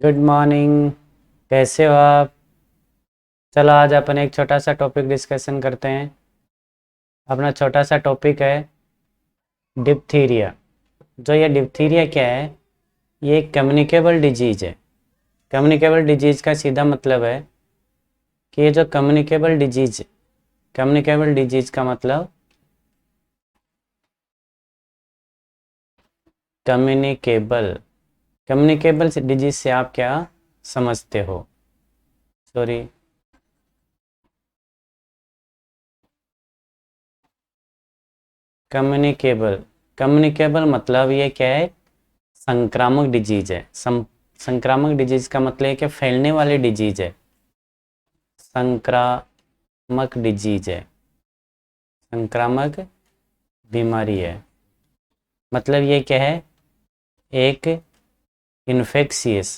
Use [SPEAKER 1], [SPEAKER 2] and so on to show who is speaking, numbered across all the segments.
[SPEAKER 1] Good morning. कैसे हो आप? चलो आज अपन एक छोटा सा टॉपिक डिस्कशन करते हैं। अपना छोटा सा टॉपिक है डिप्थीरिया। जो ये डिप्थीरिया क्या है? ये एक कम्युनिकेबल डिजीज है। कम्युनिकेबल डिजीज का सीधा मतलब है कि ये जो कम्युनिकेबल डिजीज का मतलब कम्युनिकेबल कम्युनिकेबल डिजीज से आप क्या समझते हो? सॉरी। कम्युनिकेबल कम्युनिकेबल मतलब ये क्या है? संक्रामक डिजीज है। संक्रामक डिजीज का मतलब है कि फैलने वाली डिजीज है। संक्रामक डिजीज है। संक्रामक बीमारी है। मतलब ये क्या है? एक infectious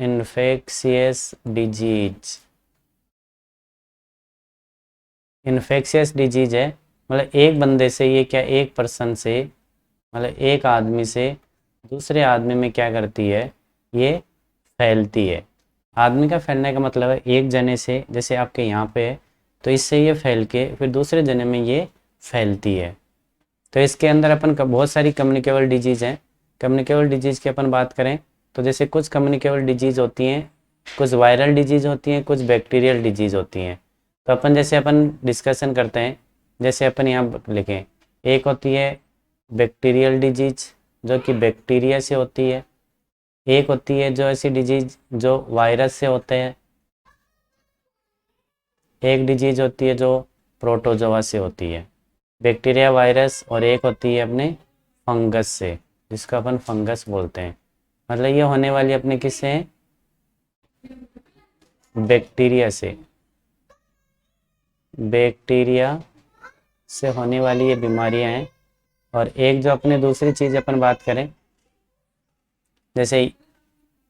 [SPEAKER 1] infectious disease infectious disease है। मतलब एक बंदे से ये क्या, एक पर्सन से, मतलब एक आदमी से दूसरे आदमी में क्या करती है? ये फैलती है। आदमी का फैलने का मतलब है एक जने से, जैसे आपके यहाँ पे है तो इससे ये फैल के फिर दूसरे जने में ये फैलती है। तो इसके अंदर अपन का बहुत सारी कम्युनिकेबल डिजीज़ हैं। कम्युनिकेबल डिजीज़ की अपन बात करें तो जैसे कुछ कम्युनिकेबल डिजीज़ होती हैं, कुछ वायरल डिजीज़ होती हैं, कुछ बैक्टीरियल डिजीज़ होती हैं। तो अपन डिस्कशन करते हैं। जैसे अपन यहाँ लिखें, एक होती है बैक्टीरियल डिजीज जो कि बैक्टीरिया से होती है। एक होती है जो ऐसी डिजीज जो वायरस से होते हैं। एक डिजीज होती है जो प्रोटोजोआ से होती है, बैक्टीरिया वायरस। और एक होती है अपने फंगस से, जिसको अपन फंगस बोलते हैं। मतलब ये होने वाली अपने किससे है? बैक्टीरिया से। बैक्टीरिया से होने वाली ये बीमारियां हैं। और एक जो अपने दूसरी चीज़ अपन बात करें, जैसे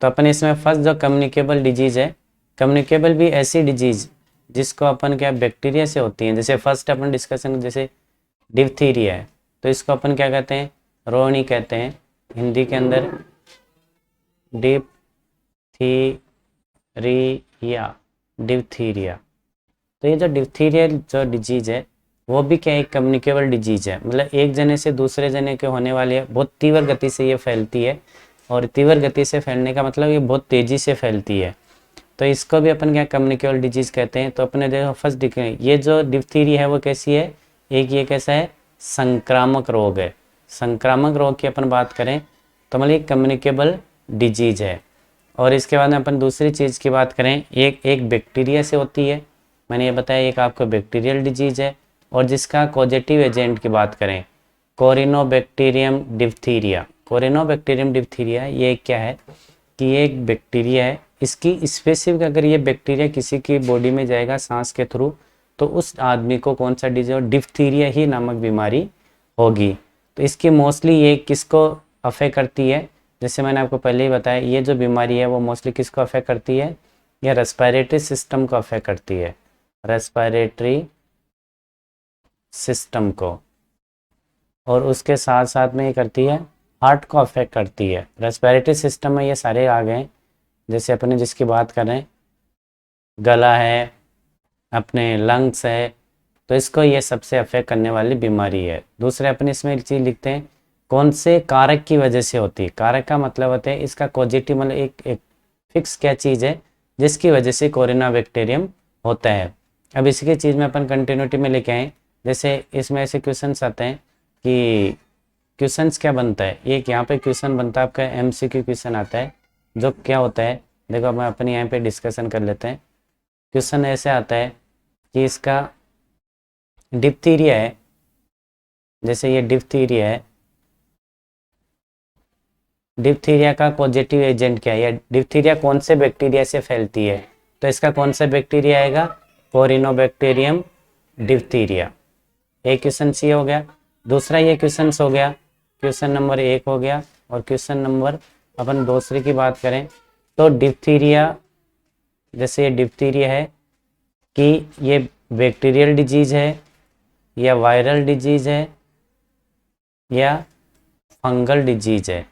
[SPEAKER 1] तो अपन इसमें फर्स्ट जो कम्युनिकेबल डिजीज है, कम्युनिकेबल भी ऐसी डिजीज जिसको अपन क्या बैक्टीरिया से होती हैं। जैसे फर्स्ट अपन डिस्कशन, जैसे डिप्थीरिया है तो इसको अपन क्या कहते हैं? रोहिणी कहते हैं हिंदी के अंदर। Diphtheria diphtheria. तो ये जो डिप्थीरिया जो डिजीज है वो भी क्या एक कम्युनिकेबल डिजीज है। मतलब एक जने से दूसरे जने के होने वाली है, बहुत तीव्र गति से ये फैलती है। और तीव्र गति से फैलने का मतलब ये बहुत तेज़ी से फैलती है। तो इसको भी अपन क्या कम्युनिकेबल डिजीज कहते हैं। तो अपने देखो फर्स्ट दिखे ये जो डिप्थीरिया है वो कैसी है? एक ये कैसा है? संक्रामक रोग है। संक्रामक रोग की अपन बात करें तो मतलब एक कम्युनिकेबल डिजीज है। और इसके बाद में अपन दूसरी चीज़ की बात करें, एक एक बैक्टीरिया से होती है। मैंने ये बताया एक आपको बैक्टीरियल डिजीज है। और जिसका कॉजेटिव एजेंट की बात करें, कोरिनोबैक्टीरियम डिप्थीरिया। कोरिनोबैक्टीरियम डिप्थीरिया ये क्या है कि ये एक बैक्टीरिया है। इसकी स्पेसिफिक अगर ये बैक्टीरिया किसी की बॉडी में जाएगा सांस के थ्रू तो उस आदमी को कौन सा डिजीज, डिप्थीरिया ही नामक बीमारी होगी। तो इसकी मोस्टली ये किसको अफेक्ट करती है? जैसे मैंने आपको पहले ही बताया ये जो बीमारी है वो मोस्टली किसको अफेक्ट करती है? ये रेस्पिरेटरी सिस्टम को अफेक्ट करती है। रेस्पिरेटरी सिस्टम को। और उसके साथ साथ में ये करती है हार्ट को अफेक्ट करती है। रेस्पिरेटरी सिस्टम में ये सारे आ गए। जैसे अपने जिसकी बात कर रहे हैं, गला है, अपने लंग्स है, तो इसको ये सबसे अफेक्ट करने वाली बीमारी है। दूसरे अपने इसमें एक चीज़ लिखते हैं, कौन से कारक की वजह से होती है? कारक का मतलब होता है इसका पॉजिटिव, मतलब एक फिक्स क्या चीज़ है जिसकी वजह से कोरोना बैक्टीरियम होता है। अब इसकी चीज़ में अपन कंटिन्यूटी में लेके आए। जैसे इसमें ऐसे क्वेश्चंस आते हैं कि क्वेश्चंस क्या बनता है, एक यहाँ पे क्वेश्चन बनता है आपका एमसीक्यू क्वेश्चन आता है। जो क्या होता है देखो, हम अपने यहाँ पे डिस्कशन कर लेते हैं। क्वेश्चन ऐसे आता है कि इसका डिप्थीरिया है, जैसे ये डिप्थीरिया है, डिप्थीरिया का पॉजिटिव एजेंट क्या है, या डिप्थीरिया कौन से बैक्टीरिया से फैलती है? तो इसका कौन सा बैक्टीरिया आएगा? कोरिनोबैक्टीरियम डिप्थीरिया। एक क्वेश्चन सी हो गया। दूसरा ये क्वेश्चन हो गया, क्वेश्चन नंबर 1 हो गया। और क्वेश्चन नंबर अपन दूसरे की बात करें तो डिप्थीरिया, जैसे ये डिप्थीरिया है कि ये बैक्टीरियल डिजीज है या वायरल डिजीज है या फंगल डिजीज है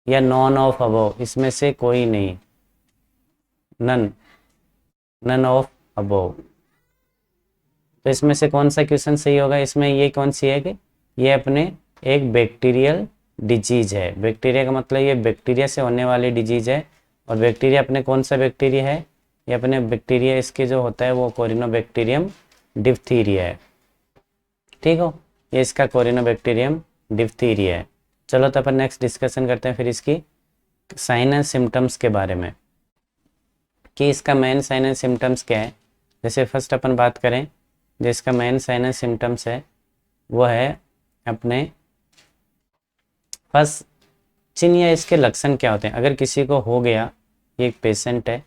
[SPEAKER 1] या नॉन ऑफ अबव, इसमें से कोई नहीं, नन ऑफ अबव। तो इसमें से कौन सा क्वेश्चन सही होगा? इसमें ये कौन सी है कि ये अपने एक बैक्टीरियल डिजीज है। बैक्टीरिया का मतलब ये बैक्टीरिया से होने वाली डिजीज है। और बैक्टीरिया अपने कौन सा बैक्टीरिया है? ये अपने बैक्टीरिया इसके जो होता है वो कोरिनोबैक्टीरियम डिप्थीरिया है। ठीक हो, ये इसका कोरिनोबैक्टीरियम डिप्थीरिया है। चलो तो अपन नेक्स्ट डिस्कशन करते हैं फिर इसकी साइन एंड सिम्टम्स के बारे में, कि इसका मेन साइन एंड सिम्टम्स क्या है। जैसे फर्स्ट अपन बात करें, जिसका मेन साइन एंड सिम्टम्स है वो है अपने फर्स्ट चिन्ह या इसके लक्षण क्या होते हैं। अगर किसी को हो गया, ये एक पेशेंट है,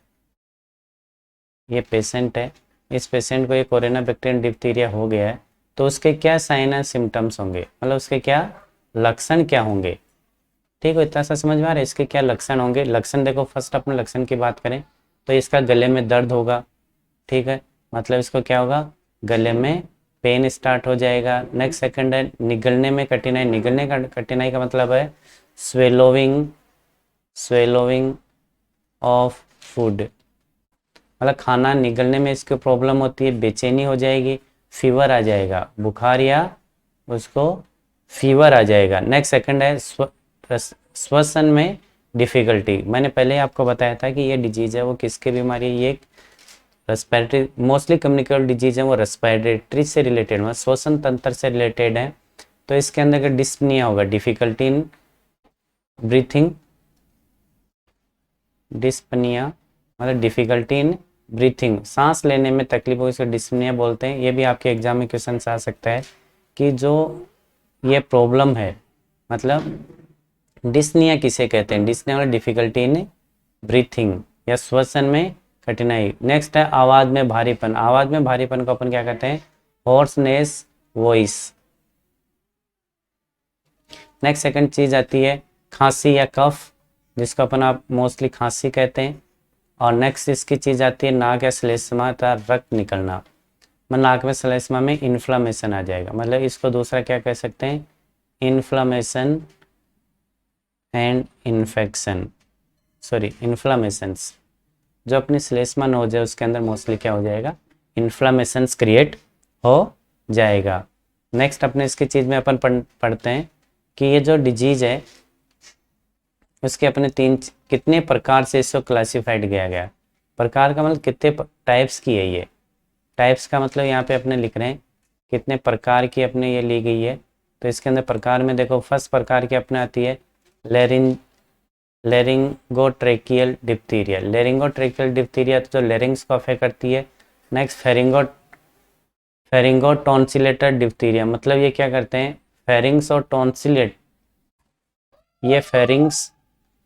[SPEAKER 1] ये पेशेंट है, इस पेशेंट को ये कोरिनोबैक्टीरियम डिप्थीरिया हो गया है, तो उसके क्या साइन एंड सिम्टम्स होंगे, मतलब उसके क्या लक्षण क्या होंगे। ठीक है, इतना सा समझ में आ रहा है इसके क्या लक्षण होंगे। लक्षण देखो, फर्स्ट अपने लक्षण की बात करें तो इसका गले में दर्द होगा। ठीक है, मतलब इसको क्या होगा, गले में पेन स्टार्ट हो जाएगा। नेक्स्ट सेकंड है निगलने में कठिनाई। निगलने का कठिनाई का मतलब है स्वेलोविंग ऑफ फूड, मतलब खाना निगलने में इसको प्रॉब्लम होती है, बेचैनी हो जाएगी, फीवर आ जाएगा, बुखार या उसको फीवर आ जाएगा। नेक्स्ट सेकंड है श्वसन में डिफिकल्टी। मैंने पहले आपको बताया था कि ये डिजीज है वो किसकी बीमारी है, ये रेस्पिरेटरी मोस्टली कम्युनिकेबल डिजीज है, वो रेस्पिरेटरी से रिलेटेड मतलब श्वसन तंत्र से रिलेटेड है। तो इसके अंदर अगर डिस्पनिया होगा, डिफिकल्टी इन ब्रीथिंग, डिस्पनिया मतलब डिफिकल्टी इन ब्रीथिंग, सांस लेने में तकलीफ हो, इसको डिस्पनिया बोलते हैं। ये भी आपके एग्जाम में क्वेश्चन आ सकता है कि जो ये प्रॉब्लम है, मतलब डिस्निया किसे कहते हैं। डिस्निया मतलब डिफिकल्टी इन ब्रीथिंग या श्वसन में कठिनाई। नेक्स्ट है आवाज़ में भारीपन। आवाज़ में भारीपन को अपन क्या कहते हैं, हॉर्सनेस वॉइस। नेक्स्ट सेकंड चीज़ आती है खांसी या कफ, जिसको अपन आप मोस्टली खांसी कहते हैं। और नेक्स्ट इसकी चीज़ आती है नाक या श्लेष्मा तथा रक्त निकलना, मतलब नाक में श्लेष्मा में इन्फ्लामेशन आ जाएगा, मतलब इसको दूसरा क्या कह सकते हैं, इन्फ्लामेशन एंड इन्फेक्शन, सॉरी इन्फ्लामेशंस। जो अपनी श्लेष्मा नोज है उसके अंदर मोस्टली क्या हो जाएगा, इन्फ्लामेशंस क्रिएट हो जाएगा। नेक्स्ट अपने इसकी चीज़ में अपन पढ़ते हैं कि ये जो डिजीज है उसके अपने कितने प्रकार से इसको क्लासिफाइड किया गया। प्रकार का मतलब कितने टाइप्स की है ये, टाइप्स का मतलब यहाँ पे अपने लिख रहे हैं कितने प्रकार की अपने ये ली गई है। तो इसके अंदर प्रकार में देखो, फर्स्ट प्रकार की अपने आती है लेरिंगोट्रेकियल डिप्थीरिया। लेरिंगोट्रेकियल डिप्थीरिया तो जो लेरिंग्स को अफेक्ट करती है। नेक्स्ट फेरिंगोटॉन्सिलेटर डिप्थीरिया, मतलब ये क्या करते हैं, फेरिंग्स और टॉन्सिलेट, ये फेरिंग्स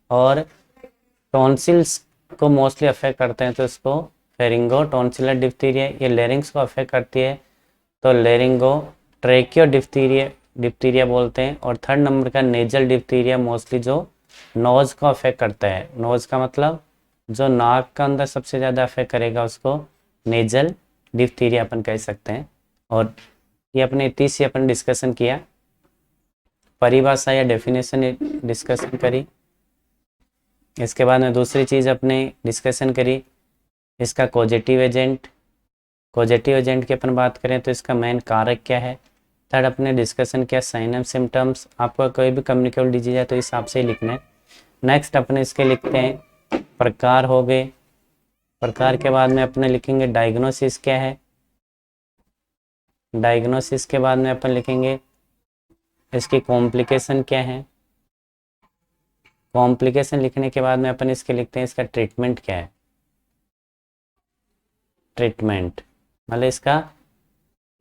[SPEAKER 1] और टॉन्सिल्स को मोस्टली अफेक्ट करते हैं, तो इसको फेरिंगोटॉन्सिलर डिप्थीरिया। ये लेरिंग्स को अफेक्ट करती है तो लेरिंगोट्रेकियो डिप्थीरिया बोलते हैं। और थर्ड नंबर का नेजल डिप्थीरिया, मोस्टली जो नोज को अफेक्ट करता है। नोज का मतलब जो नाक का अंदर सबसे ज़्यादा अफेक्ट करेगा उसको नेजल डिप्थीरिया अपन कह सकते हैं। और ये अपने इतनी सी अपन डिस्कशन किया, परिभाषा या डेफिनेशन डिस्कशन करी। इसके बाद में दूसरी चीज़ अपने डिस्कशन करी इसका कॉजेटिव एजेंट। कॉजेटिव एजेंट की अपन बात करें तो इसका मेन कारक क्या है। थर्ड अपने डिस्कशन किया साइन एंड सिम्टम्स, आपका कोई भी कम्युनिकेबल डिजीज है तो इस हिसाब से ही लिखना है। नेक्स्ट अपने इसके लिखते हैं प्रकार हो गए। प्रकार के बाद में अपने लिखेंगे डायग्नोसिस क्या है। डायग्नोसिस के बाद में अपन लिखेंगे इसकी कॉम्प्लिकेशन क्या है। कॉम्प्लिकेशन लिखने के बाद में अपन इसके लिखते हैं इसका ट्रीटमेंट क्या है। ट्रीटमेंट मतलब इसका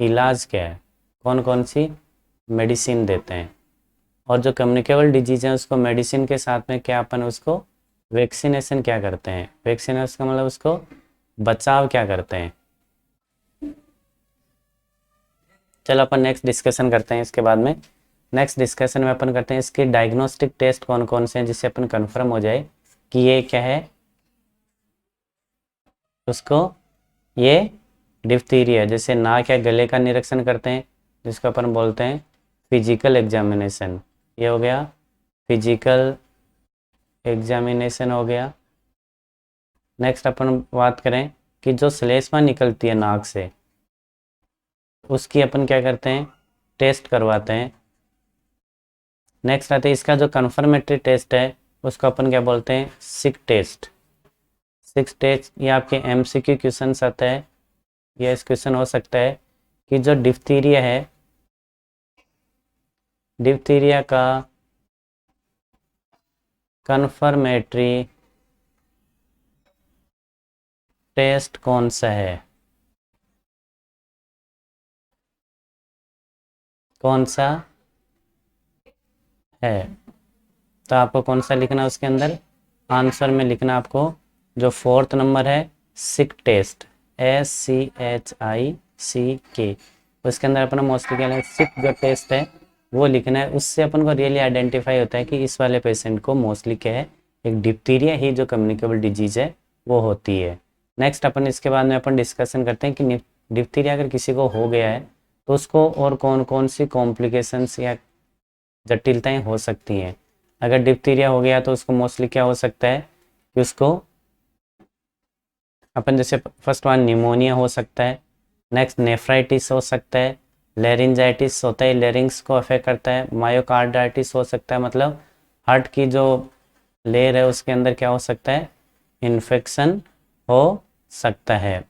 [SPEAKER 1] इलाज क्या है, कौन कौन सी मेडिसिन देते हैं। और जो कम्युनिकेबल डिजीज है उसको मेडिसिन के साथ में क्या अपन उसको वैक्सीनेशन क्या करते हैं। वैक्सीनेशन का मतलब उसको बचाव क्या करते हैं। चलो अपन नेक्स्ट डिस्कशन करते हैं इसके बाद में। नेक्स्ट डिस्कशन में अपन करते हैं इसके डायग्नोस्टिक टेस्ट कौन कौन से हैं जिससे अपन कंफर्म हो जाए कि ये क्या है, उसको ये डिप्थीरिया। जैसे नाक या गले का निरीक्षण करते हैं जिसको अपन बोलते हैं फिजिकल एग्जामिनेशन, ये हो गया फिजिकल एग्जामिनेशन हो गया। नेक्स्ट अपन बात करें कि जो श्लेष्मा निकलती है नाक से, उसकी अपन क्या करते हैं, टेस्ट करवाते हैं। नेक्स्ट आते हैं इसका जो कन्फर्मेटरी टेस्ट है, उसको अपन क्या बोलते हैं, सिक टेस्ट। सिक टेस्ट ये आपके MCQ क्वेश्चन आता है, या इस क्वेश्चन हो सकता है कि जो डिप्थीरिया है, डिप्थीरिया का कन्फर्मेटरी टेस्ट कौन सा है, कौन सा है। तो आपको कौन सा लिखना है उसके अंदर, आंसर में लिखना आपको जो 4th नंबर है, सिक टेस्ट, SCHICK। उसके अंदर अपना मोस्टली क्या है, सिक जो टेस्ट है वो लिखना है। उससे अपन को रियली आइडेंटिफाई होता है कि इस वाले पेशेंट को मोस्टली क्या है, एक डिप्थीरिया ही जो कम्युनिकेबल डिजीज है वो होती है। नेक्स्ट अपन इसके बाद में अपन डिस्कशन करते हैं कि डिप्थीरिया अगर किसी को हो गया है तो उसको और कौन कौन सी कॉम्प्लिकेशंस या जटिलताएं हो सकती हैं। अगर डिप्थीरिया हो गया तो उसको मोस्टली क्या हो सकता है कि उसको अपन जैसे फर्स्ट वन निमोनिया हो सकता है, नेक्स्ट नेफ्राइटिस हो सकता है, लेरिंजाइटिस होता है, लेरिंग्स को अफेक्ट करता है, मायोकार्डाइटिस हो सकता है, मतलब हार्ट की जो लेयर है उसके अंदर क्या हो सकता है, इन्फेक्शन हो सकता है।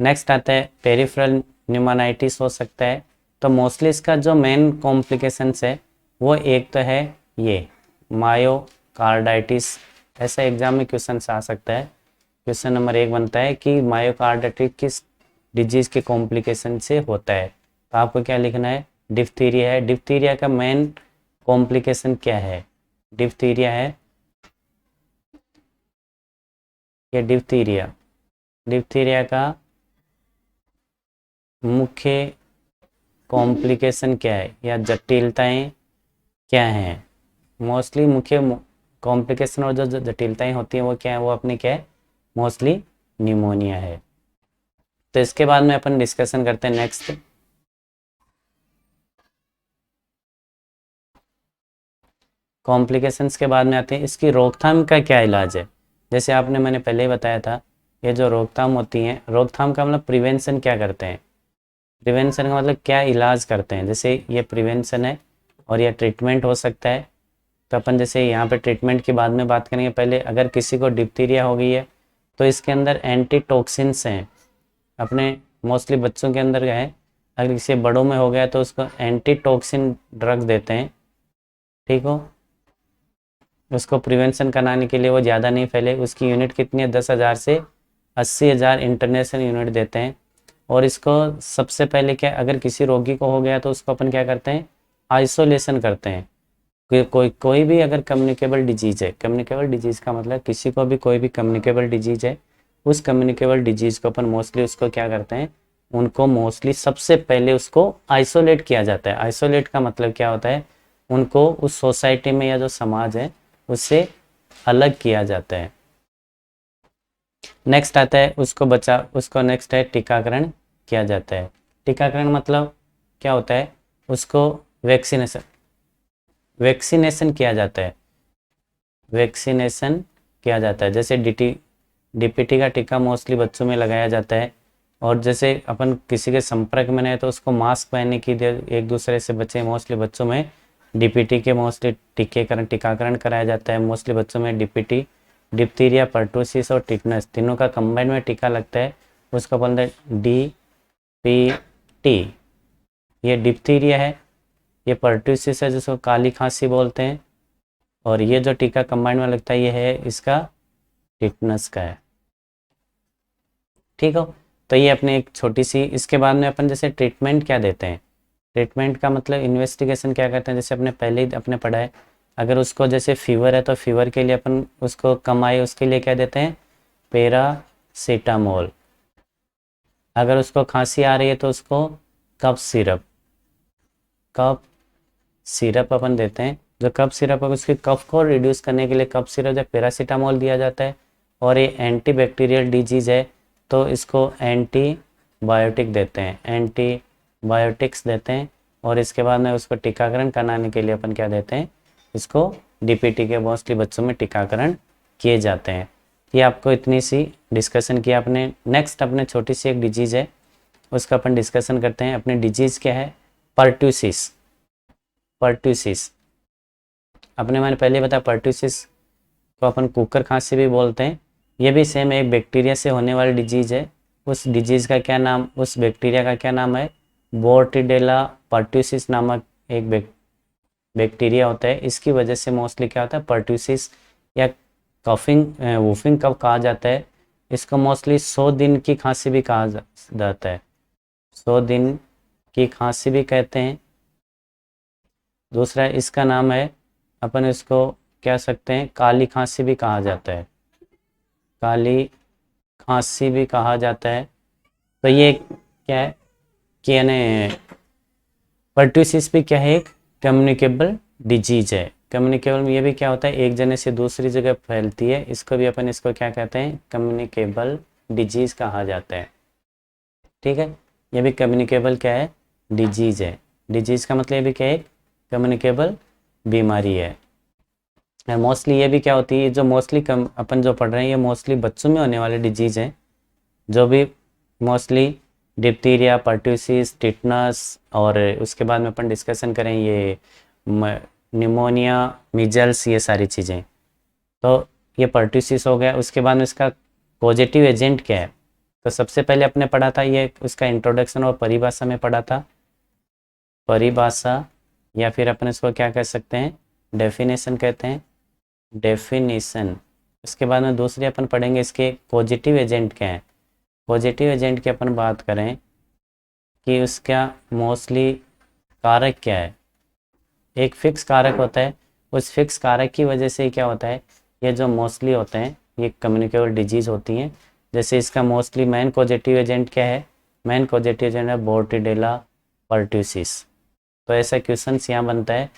[SPEAKER 1] नेक्स्ट आता है पेरिफेरल न्यूमोनाइटिस हो सकता है। तो मोस्टली इसका जो मेन कॉम्प्लिकेशंस है वो एक तो है ये मायोकार्डाइटिस। ऐसा एग्जाम में क्वेश्चन आ सकता है, क्वेश्चन नंबर 1 बनता है कि मायोकार्डाइटिस किस डिजीज के कॉम्प्लिकेशन से होता है। तो आपको क्या लिखना है, डिप्थीरिया है। डिप्थीरिया का मेन कॉम्प्लिकेशन क्या है, डिप्थीरिया है, ये डिप्थीरिया, डिप्थीरिया का मुख्य कॉम्प्लिकेशन क्या है या जटिलताएं क्या हैं। मोस्टली मुख्य कॉम्प्लिकेशन और जो जटिलताएं होती हैं वो क्या है, वो अपनी क्या है, मोस्टली निमोनिया है। तो इसके बाद में अपन डिस्कशन करते हैं नेक्स्ट, कॉम्प्लिकेशंस के बाद में आते हैं इसकी रोकथाम का क्या इलाज है। जैसे आपने मैंने पहले ही बताया था, ये जो रोकथाम होती हैं, रोकथाम का मतलब प्रिवेंशन क्या करते हैं, प्रिवेंशन का मतलब क्या इलाज करते हैं। जैसे ये प्रिवेंशन है और यह ट्रीटमेंट हो सकता है। तो अपन जैसे यहाँ पे ट्रीटमेंट के बाद में बात करेंगे, पहले अगर किसी को डिप्थीरिया हो गई है तो इसके अंदर एंटीटॉक्सिन्स हैं, अपने मोस्टली बच्चों के अंदर है। अगर किसी बड़ों में हो गया तो उसको एंटीटॉक्सिन ड्रग्स देते हैं, ठीक हो। उसको प्रिवेंशन कराने के लिए वो ज़्यादा नहीं फैले, उसकी यूनिट कितनी है, 10,000 से 80,000 इंटरनेशनल यूनिट देते हैं। और इसको सबसे पहले क्या, अगर किसी रोगी को हो गया तो उसको अपन क्या करते हैं, आइसोलेशन करते हैं। कोई भी अगर कम्युनिकेबल डिजीज़ है, कम्युनिकेबल डिजीज़ का मतलब किसी को भी कोई भी कम्युनिकेबल डिजीज़ है, उस कम्युनिकेबल डिजीज़ को अपन मोस्टली उसको क्या करते हैं, उनको मोस्टली सबसे पहले उसको आइसोलेट किया जाता है। आइसोलेट का मतलब क्या होता है, उनको उस सोसाइटी में या जो समाज है उससे अलग किया जाता है। नेक्स्ट आता है उसको नेक्स्ट है टीकाकरण किया जाता है। टीकाकरण मतलब क्या होता है, उसको वैक्सीनेशन किया जाता है, वैक्सीनेशन किया जाता है। जैसे DPT का टीका मोस्टली बच्चों में लगाया जाता है। और जैसे अपन किसी के संपर्क में नहीं तो उसको मास्क पहनने की, एक दूसरे से बचे। मोस्टली बच्चों में DPT के मोस्टली टीकाकरण कराया जाता है। मोस्टली बच्चों में DPT, डिप्थीरिया, पर्टूसिस और टिटनस तीनों का कंबाइंड में टीका लगता है, उसको बोलते हैं DPT। ये डिप्थीरिया है, ये पर्टूसिस है जिसको काली खांसी बोलते हैं, और ये जो टीका कंबाइंड में लगता है ये है इसका टिटनस का है, ठीक हो। तो ये अपने एक छोटी सी, इसके बाद में अपन जैसे ट्रीटमेंट क्या देते हैं, ट्रीटमेंट का मतलब इन्वेस्टिगेशन क्या करते हैं। जैसे अपने पहले ही अपने पढ़ा है, अगर उसको जैसे फीवर है तो फीवर के लिए अपन उसको कम आए उसके लिए क्या देते हैं, पैरासीटामोल। अगर उसको खांसी आ रही है तो उसको कफ सिरप अपन देते हैं। जो कफ सिरप है उसके कफ को रिड्यूस करने के लिए कफ सिरप या पैरासीटामोल दिया जाता है। और ये एंटीबैक्टीरियल डिजीज़ है तो इसको एंटीबायोटिक देते हैं, एंटीबायोटिक्स देते हैं। और इसके बाद में उसको टीकाकरण कराने के लिए अपन क्या देते हैं, इसको डीपीटी के मोस्टली बच्चों में टीकाकरण किए जाते हैं। ये आपको इतनी सी डिस्कशन किया आपने। नेक्स्ट अपने छोटी सी एक डिजीज़ है, उसका अपन डिस्कशन करते हैं। अपनी डिजीज़ क्या है? पर्ट्यूसिस। पर्ट्यूसिस अपने मैंने पहले बताया, पर्ट्यूसिस को अपन कुकर खांसी भी बोलते हैं। ये भी सेम एक बैक्टीरिया से होने वाली डिजीज़ है। उस डिजीज़ का क्या नाम, उस बैक्टीरिया का क्या नाम है? बोर्टिडेला पर्ट्यूसिस नामक एक बैक्टीरिया होता है। इसकी वजह से मोस्टली क्या होता है? पर्ट्यूसिस या कफिंग वूफिंग कफ कहा जाता है। इसको मोस्टली 100 दिन की खांसी भी कहा जाता है। 100 दिन की खांसी भी कहते हैं। दूसरा इसका नाम है, अपन इसको कह सकते हैं काली खांसी भी कहा जाता है। काली खांसी भी कहा जाता है। तो ये क्या है कि यानी पर्ट्यूसिस भी क्या है? एक कम्युनिकेबल डिजीज है। कम्युनिकेबल में ये भी क्या होता है? एक जगह से दूसरी जगह फैलती है। इसको भी अपन इसको क्या कहते हैं? कम्युनिकेबल डिजीज कहा जाता है। ठीक है, ये भी कम्युनिकेबल क्या है? डिजीज है। डिजीज का मतलब ये भी क्या है? कम्युनिकेबल बीमारी है। मोस्टली ये भी क्या होती है? जो मोस्टली अपन जो पढ़ रहे हैं ये मोस्टली बच्चों में होने वाले डिजीज हैं। जो भी मोस्टली डिप्थीरिया, पर्ट्यूसिस, टिटनस, और उसके बाद में अपन डिस्कशन करें ये निमोनिया, मिजल्स, ये सारी चीज़ें। तो ये पर्ट्यूसिस हो गया। उसके बाद में इसका पॉजिटिव एजेंट क्या है? तो सबसे पहले अपने पढ़ा था ये, उसका इंट्रोडक्शन और परिभाषा में पढ़ा था। परिभाषा या फिर अपन इसको क्या कह सकते हैं? डेफिनेशन कहते हैं, डेफिनेशन। इसके बाद में दूसरी अपन पढ़ेंगे इसके पॉजिटिव एजेंट क्या है। पॉजिटिव एजेंट की अपन बात करें कि उसका मोस्टली कारक क्या है? एक फिक्स कारक होता है। उस फिक्स कारक की वजह से क्या होता है? ये जो मोस्टली होते हैं ये कम्युनिकेबल डिजीज़ होती हैं। जैसे इसका मोस्टली मेन पॉजिटिव एजेंट क्या है? मेन पॉजिटिव एजेंट है बोर्टिडेला पर्ट्यूसिस। तो ऐसा क्वेश्चन यहाँ बनता है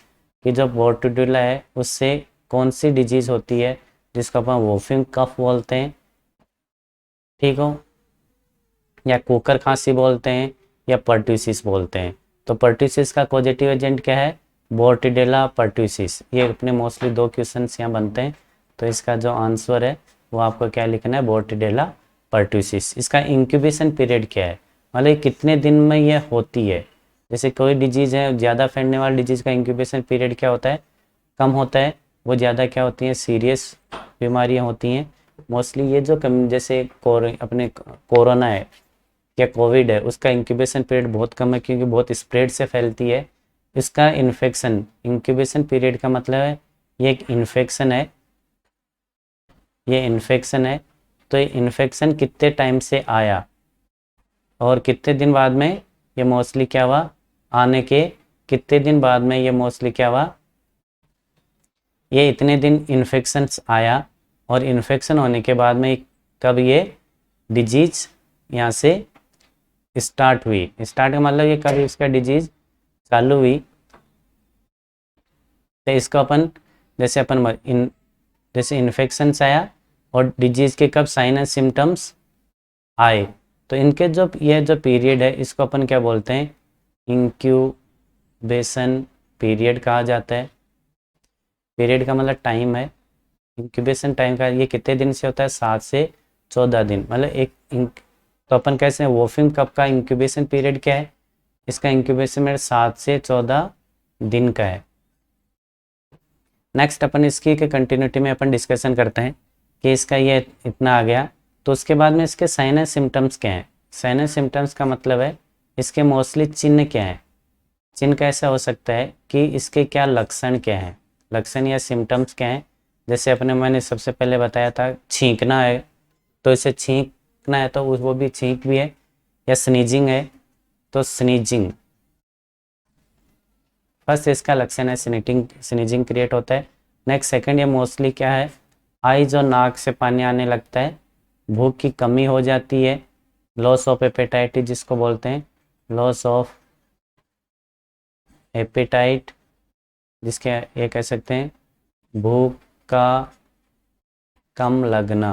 [SPEAKER 1] कि जो बोर्टिडेला है उससे कौन सी डिजीज़ होती है जिसको अपन वोफिंग कफ बोलते हैं, ठीक हो, या कुकर खांसी बोलते हैं, या पर्ट्यूसिस बोलते हैं। तो पर्ट्यूसिस का पॉजिटिव एजेंट क्या है? बोर्टिडेला पर्ट्यूसिस। ये अपने मोस्टली 2 क्वेश्चन यहाँ बनते हैं। तो इसका जो आंसर है वो आपको क्या लिखना है? बोर्टिडेला पर्ट्यूसिस। इसका इंक्यूबेशन पीरियड क्या है? मतलब कितने दिन में ये होती है? जैसे कोई डिजीज़ है ज़्यादा फैलने वाली डिजीज़ का इंक्यूबेशन पीरियड क्या होता है? कम होता है। वो ज़्यादा क्या होती हैं? सीरियस बीमारियाँ होती हैं। मोस्टली ये जो जैसे अपने कोरोना है या कोविड है, उसका इंक्यूबेशन पीरियड बहुत कम है क्योंकि बहुत स्प्रेड से फैलती है। इसका इन्फेक्शन, इंक्यूबेशन पीरियड का मतलब है ये एक इन्फेक्शन है, ये इन्फेक्शन है। तो ये इन्फेक्शन कितने टाइम से आया और कितने दिन बाद में ये मोस्टली क्या हुआ? आने के कितने दिन बाद में ये मोस्टली क्या हुआ? ये इतने दिन इन्फेक्शन आया, और इन्फेक्शन होने के बाद में कब ये डिजीज यहाँ से स्टार्ट हुई? स्टार्ट का मतलब ये कब इसका डिजीज चालू हुई? तो इसको अपन जैसे जैसे इन्फेक्शन आया और डिजीज के कब साइन एंड सिम्टम्स आए, तो इनके जो ये जो पीरियड है इसको अपन क्या बोलते हैं? इंक्यूबेशन पीरियड कहा जाता है। पीरियड का मतलब टाइम है। इंक्यूबेशन टाइम का ये कितने दिन से होता है? 7 से 14 दिन। मतलब तो अपन कैसे वोफिंग कप का इंक्यूबेशन पीरियड क्या है? इसका इंक्यूबेशन पीरियड 7 से 14 दिन का है। नेक्स्ट अपन इसकी के कंटिन्यूटी में अपन डिस्कशन करते हैं कि इसका ये इतना आ गया। तो उसके बाद में इसके साइन एंड सिम्टम्स क्या हैं? साइन एंड सिम्टम्स का मतलब है इसके मोस्टली चिन्ह क्या है? चिन्ह कैसा हो सकता है कि इसके क्या लक्षण क्या हैं? लक्षण या सिम्टम्स क्या हैं? जैसे मैंने सबसे पहले बताया था छींकना है, तो इसे छींकना है तो वो भी छींक भी है, या स्नीजिंग है तो स्नीजिंग। फर्स्ट इसका लक्षण है स्नीजिंग क्रिएट होता है। नेक्स्ट सेकंड ये मोस्टली क्या है? आईज और नाक से पानी आने लगता है। भूख की कमी हो जाती है। लॉस ऑफ एपेटाइट जिसको बोलते हैं, लॉस ऑफ एपेटाइट, जिसके ये कह सकते हैं भूख का कम लगना।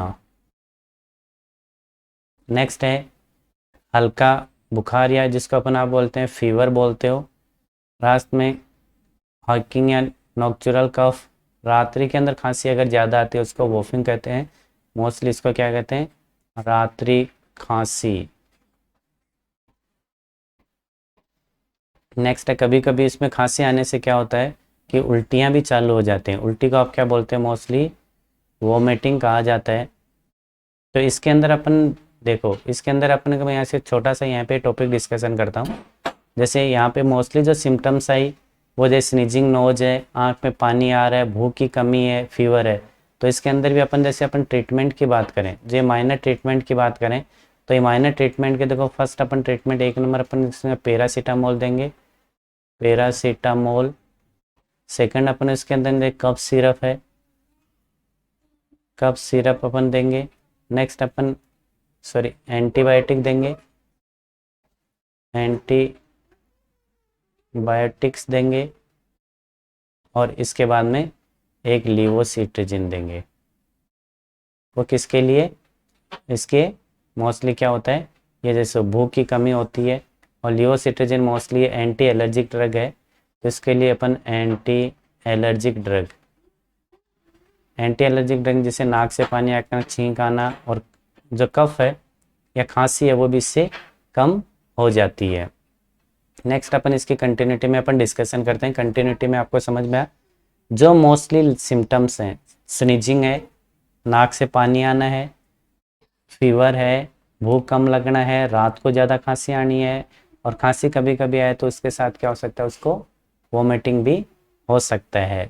[SPEAKER 1] नेक्स्ट है हल्का बुखार, या जिसको अपन आप बोलते हैं फीवर बोलते हो। लास्ट में हॉकिंग या नॉक्चुरल कफ, रात्रि के अंदर खांसी अगर ज़्यादा आती है उसको वोफिंग कहते हैं, मोस्टली इसको क्या कहते हैं, रात्रि खांसी। नेक्स्ट है, कभी कभी इसमें खांसी आने से क्या होता है कि उल्टियाँ भी चालू हो जाते हैं। उल्टी को आप क्या बोलते हैं, मोस्टली वोमिटिंग कहा जाता है। तो इसके अंदर अपन देखो, इसके अंदर अपन को मैं यहाँ से छोटा सा यहाँ पे टॉपिक डिस्कशन करता हूँ। जैसे यहाँ पे मोस्टली जो सिम्टम्स आई वो जैसे स्नीजिंग नोज है, आँख में पानी आ रहा है, भूख की कमी है, फीवर है। तो इसके अंदर भी अपन जैसे अपन ट्रीटमेंट की बात करें, जो माइनर ट्रीटमेंट की बात करें, तो ये माइनर ट्रीटमेंट के देखो फर्स्ट अपन ट्रीटमेंट एक नंबर अपन इसमें पैरासीटामोल देंगे, पैरासीटामोल। सेकंड अपन इसके अंदर कफ सिरप है, कफ सिरप अपन देंगे। नेक्स्ट अपन एंटीबायोटिक देंगे, एंटीबायोटिक्स देंगे। और इसके बाद में एक लीवोसिट्रिजिन देंगे। वो किसके लिए, इसके मोस्टली क्या होता है, ये जैसे भूख की कमी होती है। और लीवोसिट्रिजिन मोस्टली एंटी एलर्जिक ड्रग है, तो इसके लिए अपन एंटी एलर्जिक ड्रग जिससे नाक से पानी आना, छींक आना और जो कफ है या खांसी है वो भी इससे कम हो जाती है। नेक्स्ट अपन इसकी कंटिन्यूटी में अपन डिस्कशन करते हैं। कंटिन्यूटी में आपको समझ में आया, जो मोस्टली सिम्टम्स हैं, स्नीजिंग है, नाक से पानी आना है, फीवर है, भूख कम लगना है, रात को ज़्यादा खांसी आनी है, और खांसी कभी कभी आए तो उसके साथ क्या हो सकता है, उसको वोमिटिंग भी हो सकता है।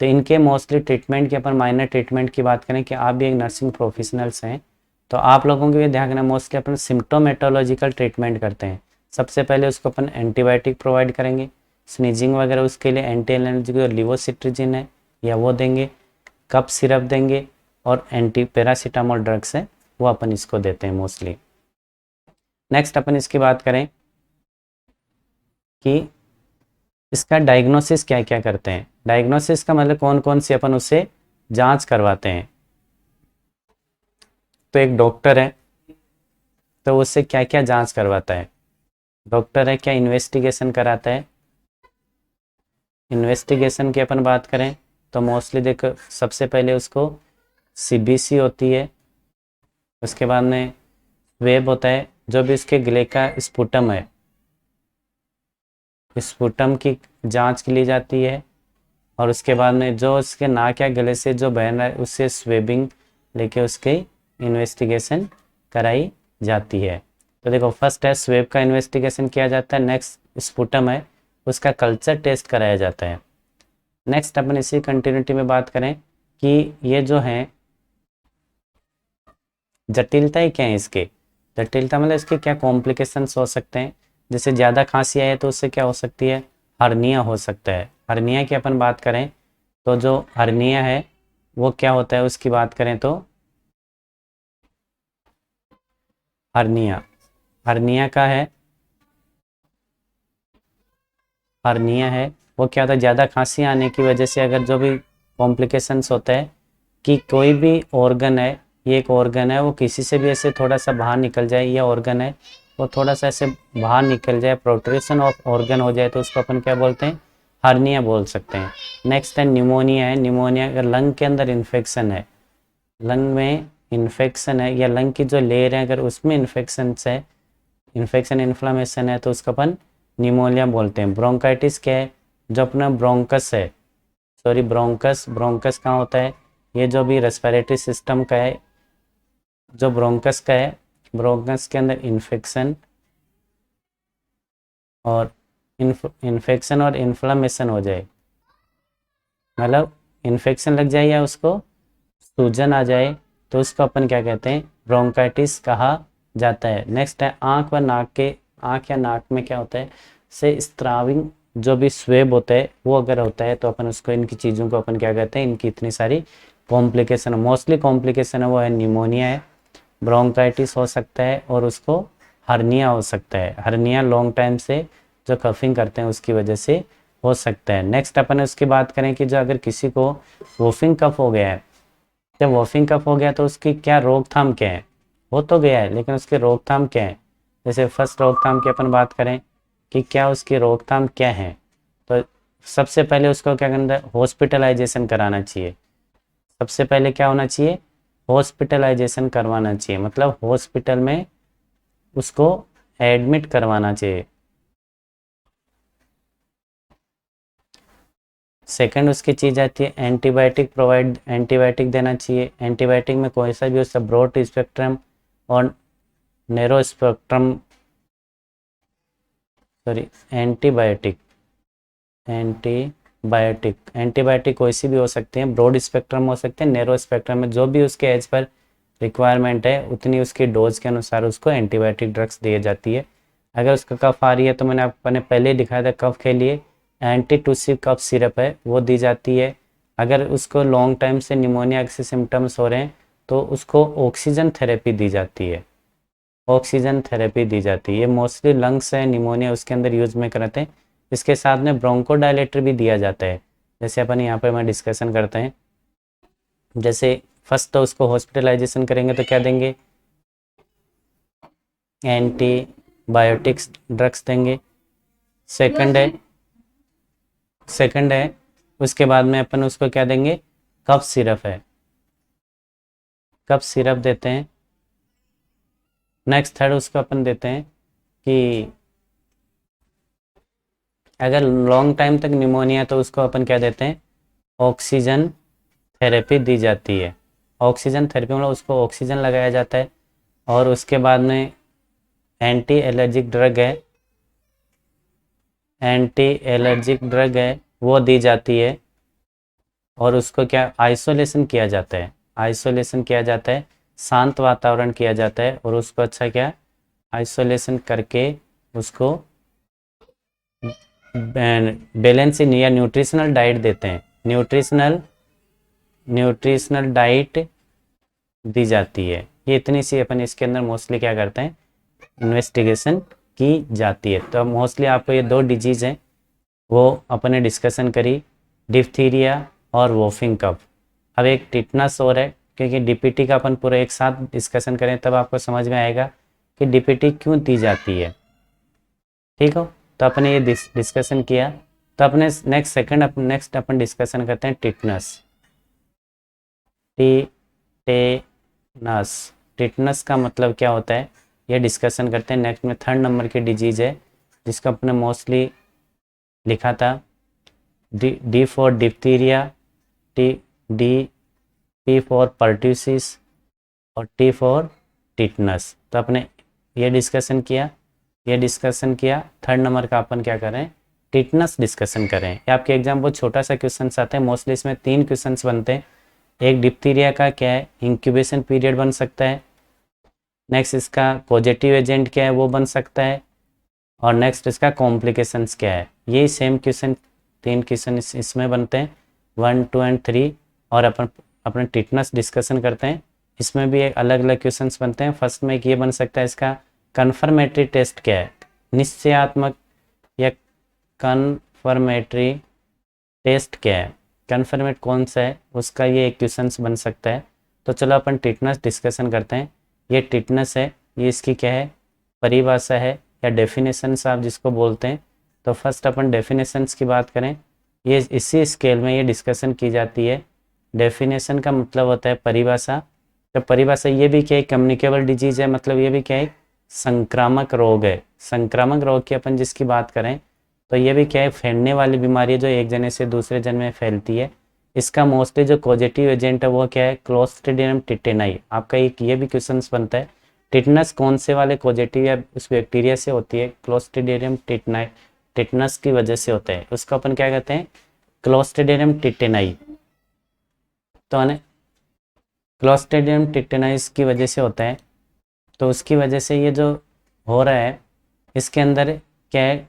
[SPEAKER 1] तो इनके मोस्टली ट्रीटमेंट की अपन माइनर ट्रीटमेंट की बात करें कि आप भी एक नर्सिंग प्रोफेशनल्स हैं, तो आप लोगों को भी ध्यान रखना, मोस्टली अपन सिम्टोमेटोलॉजिकल ट्रीटमेंट करते हैं। सबसे पहले उसको अपन एंटीबायोटिक प्रोवाइड करेंगे, स्नीजिंग वगैरह उसके लिए एंटी एलर्जिक जो लीवोसिट्रिजिन है या वो देंगे, कफ सिरप देंगे, और एंटी पैरासीटामोल ड्रग्स है वो अपन इसको देते हैं मोस्टली। नेक्स्ट अपन इसकी बात करें कि इसका डायग्नोसिस क्या क्या करते हैं। डायग्नोसिस का मतलब कौन कौन सी अपन उससे जांच करवाते हैं। तो एक डॉक्टर है, तो उससे क्या क्या जांच करवाता है। डॉक्टर है, क्या इन्वेस्टिगेशन कराता है। इन्वेस्टिगेशन की अपन बात करें तो मोस्टली देखो, सबसे पहले उसको सीबीसी होती है, उसके बाद में वेब होता है, जो भी इसके गले का स्पुटम है, स्पुटम की जांच की ली जाती है। और उसके बाद में जो उसके नाक या गले से जो बह रहा है उससे स्वेबिंग लेके उसकी इन्वेस्टिगेशन कराई जाती है। तो देखो, फर्स्ट है स्वेब का इन्वेस्टिगेशन किया जाता है, नेक्स्ट स्पुटम है उसका कल्चर टेस्ट कराया जाता है। नेक्स्ट अपन इसी कंटिन्यूटी में बात करें कि ये जो है जटिलताएं क्या है इसके। जटिलता मतलब इसके क्या कॉम्प्लिकेशंस हो सकते हैं। जैसे ज़्यादा खांसी आए तो उससे क्या हो सकती है, हर्निया हो सकता है। हर्निया की अपन बात करें तो जो हर्निया है वो क्या होता है, उसकी बात करें तो हर्निया का है, हर्निया है वो क्या होता है, ज़्यादा खांसी आने की वजह से अगर जो भी कॉम्प्लिकेशंस होता है कि कोई भी ऑर्गन है, ये एक ऑर्गन है, वो किसी से भी ऐसे थोड़ा सा बाहर निकल जाए, ये ऑर्गन है वो थोड़ा सा ऐसे बाहर निकल जाए, प्रोट्रूशन ऑफ ऑर्गन हो जाए, तो उसको अपन क्या बोलते हैं, हर्निया बोल सकते हैं। नेक्स्ट है निमोनिया है। निमोनिया अगर लंग के अंदर इन्फेक्शन है, लंग में इन्फेक्शन है या लंग की जो लेयर है अगर उसमें इन्फेक्शन है, इन्फेक्शन इन्फ्लामेशन है, तो उसको अपन निमोनिया बोलते हैं। ब्रोंकाइटिस क्या है, जो अपना ब्रोंकस है, ब्रोंकस कहाँ होता है, ये जो भी रेस्पिरेटरी सिस्टम का है, जो ब्रोंकस का है, ब्रोंकस के अंदर इन्फेक्शन और इन्फ्लामेशन हो जाए, मतलब इन्फेक्शन लग जाए या उसको सूजन आ जाए, तो उसको अपन क्या कहते हैं, ब्रोंकाइटिस कहा जाता है। नेक्स्ट है आँख या नाक में क्या होता है, से स्त्राविंग जो भी स्वेब होता है वो अगर होता है तो अपन उसको, इनकी चीज़ों को अपन क्या कहते हैं, इनकी इतनी सारी कॉम्प्लिकेशन, मोस्टली कॉम्प्लिकेशन है वो है निमोनिया है, ब्रोंकाइटिस हो सकता है, और उसको हर्निया हो सकता है। हर्निया लॉन्ग टाइम से जो कफिंग करते हैं उसकी वजह से हो सकता है। नेक्स्ट अपन उसकी बात करें कि जो अगर किसी को वोफिंग कफ हो गया है, जब वोफिंग कफ हो गया तो उसकी क्या रोकथाम क्या है, हो तो गया है लेकिन उसकी रोकथाम क्या है। जैसे फर्स्ट रोकथाम की अपन बात करें कि क्या उसकी रोकथाम क्या है, तो सबसे पहले उसको क्या करना है, हॉस्पिटलाइजेशन कराना चाहिए। सबसे पहले क्या होना चाहिए, हॉस्पिटलाइजेशन करवाना चाहिए, मतलब हॉस्पिटल में उसको एडमिट करवाना चाहिए। सेकंड उसकी चीज़ आती है एंटीबायोटिक एंटीबायोटिक देना चाहिए। एंटीबायोटिक में कोई सा भी उसका ब्रॉड स्पेक्ट्रम और narrow spectrum, sorry antibiotic antibiotic antibiotic कोई सी भी हो सकती है, ब्रॉड स्पेक्ट्रम हो सकते हैं, नैरो स्पेक्ट्रम में जो भी उसके एज पर रिक्वायरमेंट है उतनी उसकी डोज के अनुसार उसको एंटीबायोटिक ड्रग्स दी जाती है। अगर उसका कफ आ रही है तो मैंने आपने पहले ही दिखाया था, कफ के लिए एंटी टूसिव कफ सिरप है वो दी जाती है। अगर उसको लॉन्ग टाइम से निमोनिया के सिम्टम्स हो रहे हैं तो उसको ऑक्सीजन थेरेपी दी जाती है। ऑक्सीजन थेरेपी दी जाती है, ये मोस्टली लंग्स है निमोनिया उसके अंदर यूज में करते हैं। इसके साथ में ब्रोंकोडायलेटर भी दिया जाता है। जैसे अपन यहाँ पे मैं डिस्कशन करते हैं, जैसे फर्स्ट तो उसको हॉस्पिटलाइजेशन करेंगे तो क्या देंगे, एंटीबायोटिक्स ड्रग्स देंगे। सेकंड है उसके बाद में अपन उसको क्या देंगे, कफ सिरप है, कफ सिरप देते हैं। नेक्स्ट थर्ड उसको अपन देते हैं कि अगर लॉन्ग टाइम तक निमोनिया है तो उसको अपन क्या देते हैं, ऑक्सीजन थेरेपी दी जाती है। ऑक्सीजन थेरेपी मतलब उसको ऑक्सीजन लगाया जाता है। और उसके बाद में एंटी एलर्जिक ड्रग है, एंटी एलर्जिक ड्रग है वो दी जाती है। और उसको क्या आइसोलेशन किया जाता है, आइसोलेशन किया जाता है, शांत वातावरण किया जाता है। और उसको अच्छा क्या आइसोलेशन करके उसको बैलेंसिंग या न्यूट्रिशनल डाइट देते हैं, न्यूट्रिशनल डाइट दी जाती है। ये इतनी सी अपन इसके अंदर मोस्टली क्या करते हैं, इन्वेस्टिगेशन की जाती है। तो मोस्टली आपको ये दो डिजीज़ हैं वो अपने डिस्कशन करी, डिप्थीरिया और वॉफिंग कफ। अब एक टिटनस और है, क्योंकि डीपीटी का अपन पूरा एक साथ डिस्कशन करें तब आपको समझ में आएगा कि डीपीटी क्यों दी जाती है। ठीक हो, तो अपने ये डिस्कशन किया। तो अपने नेक्स्ट अपन डिस्कशन करते हैं टिटनस। टिटेनस, टिटनस का मतलब क्या होता है ये डिस्कशन करते हैं। नेक्स्ट में थर्ड नंबर की डिजीज है जिसको अपने मोस्टली लिखा था D for diphtheria, T D P for pertussis और टी फॉर टिटनस। तो अपने ये डिस्कशन किया। थर्ड नंबर का अपन क्या करें, टिटनस डिस्कशन करें। ये आपके एग्जाम बहुत छोटा सा क्वेश्चन आते हैं, मोस्टली इसमें 3 क्वेश्चन बनते हैं। एक डिप्थीरिया का क्या है, इंक्यूबेशन पीरियड बन सकता है। नेक्स्ट इसका पॉजिटिव एजेंट क्या है वो बन सकता है। और नेक्स्ट इसका कॉम्प्लिकेशंस क्या है। ये सेम क्वेश्चन 3 क्वेश्चन इसमें बनते हैं 1, 2 एंड 3। और अपन अपने टिटनस डिस्कशन करते हैं, इसमें भी एक अलग अलग क्वेश्चंस बनते हैं। फर्स्ट में एक ये बन सकता है, इसका कन्फर्मेटरी टेस्ट क्या है, निश्चयात्मक या कन्फर्मेटरी टेस्ट क्या है, कन्फर्मेट कौन सा है उसका ये एक क्वेश्चन बन सकता है। तो चलो अपन टिटनस डिस्कशन करते हैं। ये टिटनस है, ये इसकी क्या है, परिभाषा है या डेफिनेशंस आप जिसको बोलते हैं। तो फर्स्ट अपन डेफिनेशंस की बात करें, ये इसी स्केल में ये डिस्कशन की जाती है। डेफिनेशन का मतलब होता है परिभाषा। तो परिभाषा ये भी क्या है, कम्युनिकेबल डिजीज है, मतलब ये भी क्या है, संक्रामक रोग है। संक्रामक रोग की अपन जिसकी बात करें तो ये भी क्या है, फैलने वाली बीमारी है जो एक जने से दूसरे जन में फैलती है। इसका मोस्टली जो पॉजिटिव एजेंट है वो क्या है, क्लोस्ट्रीडियम टिटेनाई। आपका एक ये भी क्वेश्चन बनता है, टिटनस कौन से वाले पॉजिटिव या उस बैक्टीरिया से होती है, क्लोस्ट्रीडियम टिटेनाई टिटनस की वजह से होता है। उसको अपन क्या कहते हैं, क्लोस्ट्रीडियम टिटेनाई। तो क्लोस्ट्रीडियम टिटेनाइस की वजह से होता है। तो उसकी वजह से ये जो हो रहा है इसके अंदर क्या है,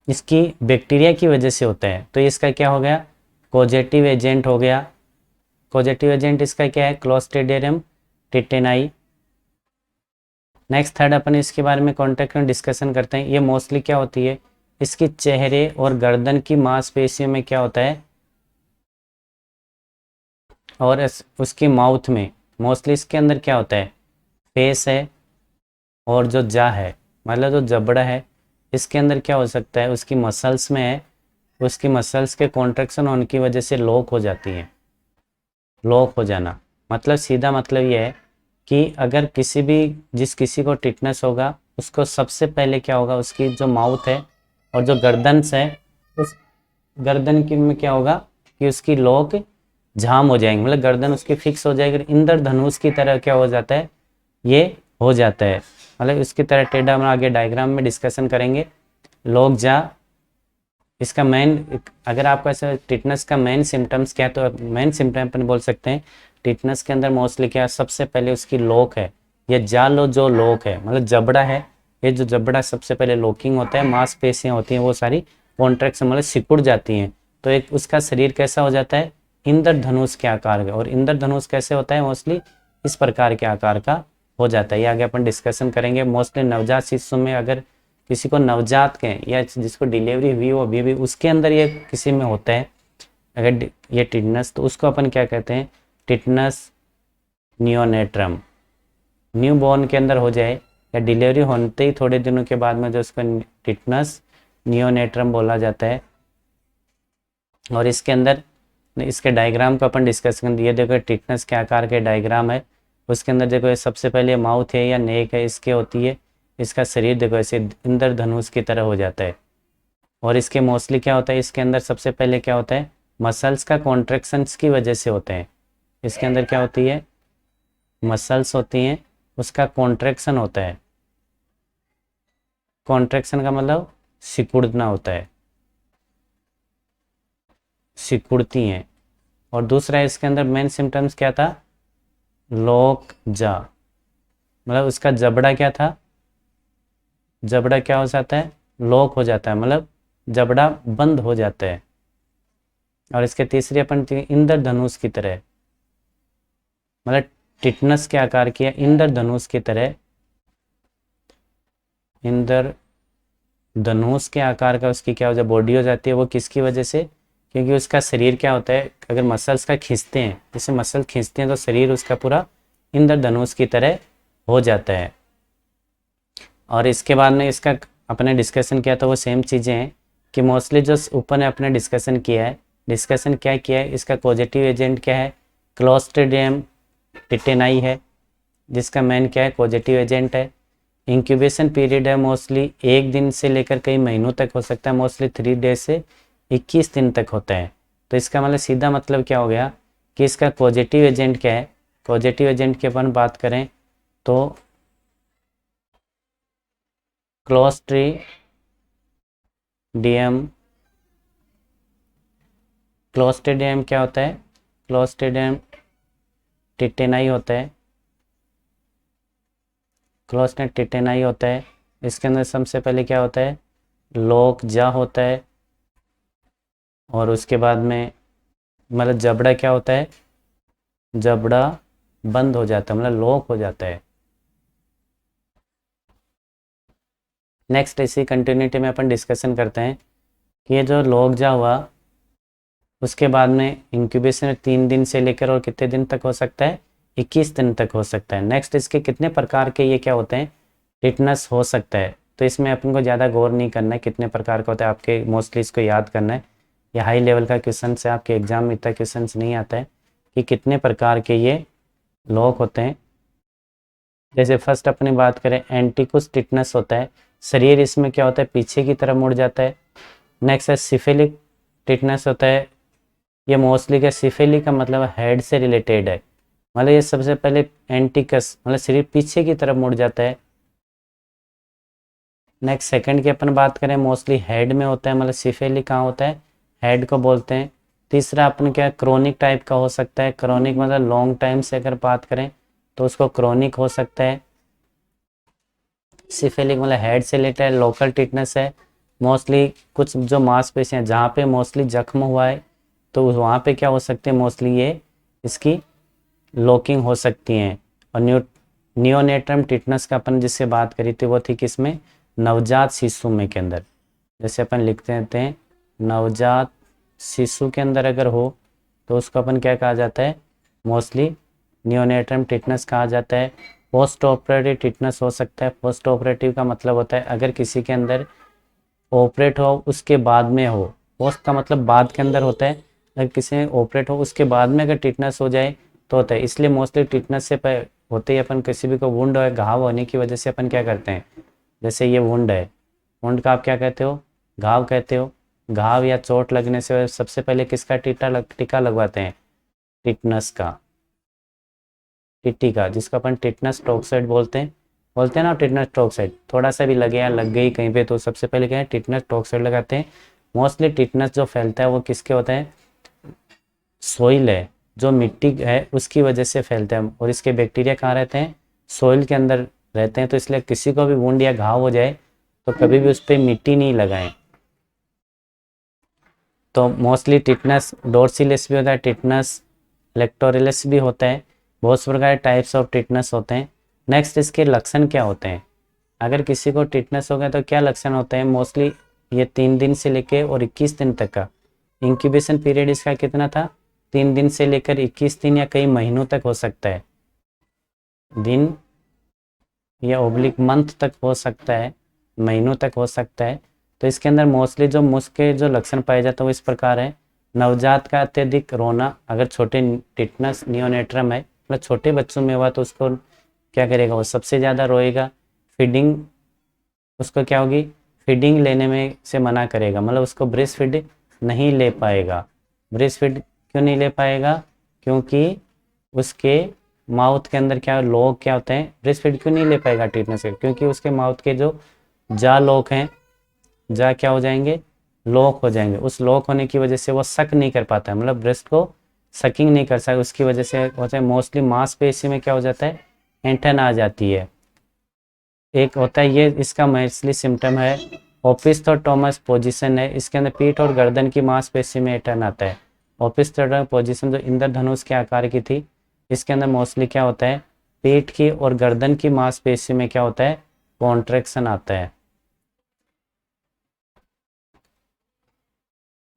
[SPEAKER 1] इसकी बैक्टीरिया की वजह से होता है। तो इसका क्या हो गया, पॉजिटिव एजेंट हो गया। पॉजिटिव एजेंट इसका क्या है, क्लोस्ट्रीडियम टिटेनाई। नेक्स्ट थर्ड अपन इसके बारे में कॉन्टेक्ट में डिस्कशन करते हैं। ये मोस्टली क्या होती है, इसकी चेहरे और गर्दन की मांसपेशियों में क्या होता है, और उसकी माउथ में मोस्टली इसके अंदर क्या होता है, फेस है और जो जा है, मतलब जो जबड़ा है इसके अंदर क्या हो सकता है, उसकी मसल्स में है, उसकी मसल्स के कॉन्ट्रैक्शन होने की वजह से लॉक हो जाती हैं। लॉक हो जाना मतलब सीधा मतलब ये है कि अगर जिस किसी को टिटनेस होगा उसको सबसे पहले क्या होगा, उसकी जो माउथ है और जो गर्दन है, उस गर्दन की में क्या होगा कि उसकी लॉक जाम हो जाएंगे, मतलब गर्दन उसकी फिक्स हो जाएगी, इंद्रधनुष की तरह क्या हो जाता है, ये हो जाता है। मतलब इसकी तरह टेढ़ा हम आगे डायग्राम में डिस्कशन करेंगे। लॉक जा इसका मेन, अगर आपको ऐसा टिटनेस का मेन सिम्टम्स क्या है तो मेन सिम्टम अपन बोल सकते हैं टिटनेस के अंदर मोस्टली क्या, सबसे पहले उसकी लॉक है, ये जालो जो लॉक है मतलब जबड़ा है, ये जो जबड़ा सबसे पहले लॉकिंग होता है, मांसपेशियां होती हैं वो सारी कॉन्ट्रैक्शन मतलब सिकुड़ जाती हैं, तो एक उसका शरीर कैसा हो जाता है, इंद्रधनुष के आकार का। और इंद्रधनुष कैसे होता है, मोस्टली इस प्रकार के आकार का हो जाता है। ये आगे अपन डिस्कशन करेंगे। मोस्टली नवजात शिशु में अगर किसी को नवजात के या जिसको डिलीवरी हुई हो अभी भी उसके अंदर ये किसी में होता है अगर ये टिटनेस, तो उसको अपन क्या कहते हैं, टिटनेस नियोनेट्रम। न्यू बॉर्न के अंदर हो जाए या डिलीवरी होते ही थोड़े दिनों के बाद में जो उसको टिटनेस नियोनेट्रम बोला जाता है। और इसके अंदर इसके डायग्राम को अपन डिस्कस कर दिए, देखो टिटनेस के आकार के डायग्राम है, उसके अंदर देखो सबसे पहले माउथ है या नेक है इसके होती है, इसका शरीर देखो ऐसे इंद्रधनुष की तरह हो जाता है। और इसके मोस्टली क्या होता है, इसके अंदर सबसे पहले क्या होता है, मसल्स का कॉन्ट्रैक्शंस की वजह से होते हैं। इसके अंदर क्या होती है, मसल्स होती हैं, उसका कॉन्ट्रैक्शन होता है। कॉन्ट्रैक्शन का मतलब सिकुड़ना होता है, सिकुड़ती हैं। और दूसरा इसके अंदर मेन सिम्टम्स क्या था, लॉक जा, मतलब उसका जबड़ा क्या था, जबड़ा क्या हो जाता है, लॉक हो जाता है, मतलब जबड़ा बंद हो जाता है। और इसके तीसरी अपन इंद्रधनुष की तरह, मतलब टिटनस के आकार की है, इंद्रधनुष की तरह, इंद्रधनुष के आकार का उसकी क्या हो जाए, बॉडी हो जाती है। वो किसकी वजह से, क्योंकि उसका शरीर क्या होता है, अगर मसल्स का खींचते हैं, जैसे मसल खींचते हैं तो शरीर उसका पूरा इंद्रधनुष की तरह हो जाता है। और इसके बाद में इसका अपने डिस्कशन किया तो वो सेम चीज़ें हैं कि मोस्टली जो ऊपर ने अपने डिस्कशन किया है, डिस्कशन क्या किया है, इसका पॉजिटिव एजेंट क्या है, क्लोस्ट्रिडियम टिटेनाई है, जिसका मेन क्या है, पॉजिटिव एजेंट है। इंक्यूबेशन पीरियड है मोस्टली 1 दिन से लेकर कई महीनों तक हो सकता है, मोस्टली 3 डेज से 21 दिन तक होता है। तो इसका मतलब सीधा मतलब क्या हो गया कि इसका पॉजिटिव एजेंट क्या है, पॉजिटिव एजेंट की अपन बात करें तो क्लोस्ट्रिडियम, क्लोस्ट्रिडियम क्या होता है, क्लोस्ट्रिडियम टिटेनाई होता है, क्लोस्ट्रिडियम टिटेनाई होता है। इसके अंदर सबसे पहले क्या होता है, लॉक जा होता है, और उसके बाद में मतलब जबड़ा क्या होता है, जबड़ा बंद हो जाता है, मतलब लॉक हो जाता है। नेक्स्ट इसी कंटिन्यूटी में अपन डिस्कशन करते हैं कि ये जो लॉक जा हुआ उसके बाद में इंक्यूबेशन 3 दिन से लेकर और कितने दिन तक हो सकता है, 21 दिन तक हो सकता है। नेक्स्ट इसके कितने प्रकार के ये क्या होते हैं, टिटनेस हो सकता है, तो इसमें अपन को ज़्यादा गौर नहीं करना है कितने प्रकार का होता है, आपके मोस्टली इसको याद करना है। ये हाई लेवल का क्वेश्चन है, आपके एग्जाम में इतना क्वेश्चन नहीं आता है कि कितने प्रकार के ये लॉक होते हैं। जैसे फर्स्ट अपनी बात करें, एंटिकुस टिटनेस होता है, शरीर इसमें क्या होता है, पीछे की तरफ मुड़ जाता है। नेक्स्ट है सिफिलिक टिटनेस होता है, ये मोस्टली क्या, सिफिलिक का मतलब हेड से रिलेटेड है, मतलब ये सबसे पहले एंटिकस मतलब शरीर पीछे की तरफ मुड़ जाता है। नेक्स्ट सेकंड की अपन बात करें, मोस्टली हेड में होता है, मतलब सिफिलिक कहाँ होता है, हेड को बोलते हैं। तीसरा अपन क्या, क्रोनिक टाइप का हो सकता है, क्रोनिक मतलब लॉन्ग टाइम से अगर बात करें तो उसको क्रोनिक हो सकता है। सिफिलिक मतलब हेड से रिलेटेड लोकल टिटनेस है, मोस्टली कुछ जो मांसपेशियां जहाँ पे मोस्टली जख्म हुआ है तो वहाँ पे क्या हो सकते हैं, मोस्टली ये इसकी लॉकिंग हो सकती हैं। और नियोनेट्रम टिटनेस का अपन जिससे बात करी थी वो थी किसमें, नवजात शिशु में के अंदर, जैसे अपन लिखते रहते हैं नवजात शिशु के अंदर अगर हो तो उसको अपन क्या कहा जाता है, मोस्टली नियोनेट्रम टिटनेस कहा जाता है। पोस्ट ऑपरेटिव टिटनेस हो सकता है, पोस्ट ऑपरेटिव का मतलब होता है अगर किसी के अंदर ऑपरेट हो उसके बाद में हो, पोस्ट का मतलब बाद के अंदर होता है, अगर किसी में ऑपरेट हो उसके बाद में अगर टिटनेस हो जाए तो होता है। इसलिए मोस्टली टिटनेस से होते ही अपन किसी भी को वुंड और घाव होने की वजह से अपन क्या करते हैं, जैसे ये वुंड है, वुंड का आप क्या कहते हो, घाव कहते हो। घाव या चोट लगने से सबसे पहले किसका टीका लगवाते हैं, टिटनस का, टिट्टी का, जिसको अपन टिटनस टॉक्साइड बोलते हैं ना, टिटनस टॉक्साइड। थोड़ा सा भी लगे या लग गई कहीं पे तो सबसे पहले क्या है, टिटनस टॉक्साइड लगाते हैं। मोस्टली टिटनस जो फैलता है वो किसके होता है, सोइल है, जो मिट्टी है उसकी वजह से फैलते हैं। और इसके बैक्टीरिया कहाँ रहते हैं, सोइल के अंदर रहते हैं। तो इसलिए किसी को भी वुंड या घाव हो जाए तो कभी भी उस पर मिट्टी नहीं लगाएं। तो मोस्टली टिटनस डोर्सिलिस भी होता है, टिटनस लेक्टोरिलिस भी होता है, बहुत से प्रकार टाइप्स ऑफ टिटनस होते हैं। नेक्स्ट इसके लक्षण क्या होते हैं, अगर किसी को टिटनस हो गया तो क्या लक्षण होते हैं, मोस्टली ये 3 दिन से लेकर और 21 दिन तक का इंक्यूबेशन पीरियड इसका कितना था, 3 दिन से लेकर 21 दिन या कई महीनों तक हो सकता है, दिन या ओब्लिक मंथ तक हो सकता है, महीनों तक हो सकता है। तो इसके अंदर मोस्टली जो मुस्क के जो लक्षण पाए जाते हैं वो इस प्रकार है। नवजात का अत्यधिक रोना, अगर छोटे टिटनस नियोनेट्रम है मतलब छोटे बच्चों में हुआ तो उसको क्या करेगा, वो सबसे ज़्यादा रोएगा। फीडिंग उसको क्या होगी, फीडिंग लेने में से मना करेगा, मतलब उसको ब्रेस्ट फीड नहीं ले पाएगा। ब्रेस्ट फीड क्यों नहीं ले पाएगा, क्योंकि उसके माउथ के अंदर क्या लोग क्या होते हैं, ब्रेस्ट फीड क्यों नहीं ले पाएगा टिटनस के, क्योंकि उसके माउथ के जो जा लोग हैं, जा क्या हो जाएंगे, लॉक हो जाएंगे। उस लॉक होने की वजह से वो सक नहीं कर पाता है, मतलब ब्रेस्ट को सकिंग नहीं कर सकता, उसकी वजह से होता है मोस्टली मांसपेशी में क्या हो जाता है, ऐंठन आ जाती है। एक होता है ये इसका मोस्टली सिम्टम है ओपिस्थोटोमस पोजीशन है, इसके अंदर पीठ और गर्दन की मांसपेशी में ऐंठन आता है। ओपिस्थोटोमस पोजीशन जो इंद्रधनुष के आकार की थी, इसके अंदर मोस्टली क्या होता है, पीठ की और गर्दन की मांसपेशी में क्या होता है, कॉन्ट्रैक्शन आता है।